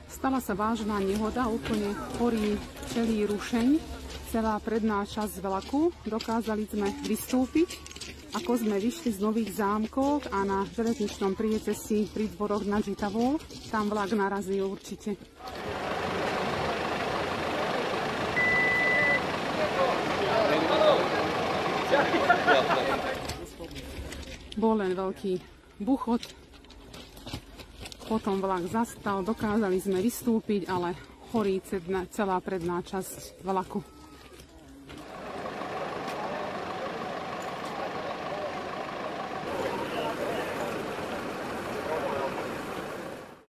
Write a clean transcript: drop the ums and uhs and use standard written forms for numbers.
Stala sa vážna nehoda, úplne horí celý rušeň, celá predná časť vlaku. Dokázali sme vystúpiť, ako sme vyšli z Nových Zámkov a na železničnom priecestí pri dvoroch nad Žitavou. Tam vlak narazil určite. Bol len veľký buchot, potom vlak zastal, dokázali sme vystúpiť, ale horí celá predná časť vlaku.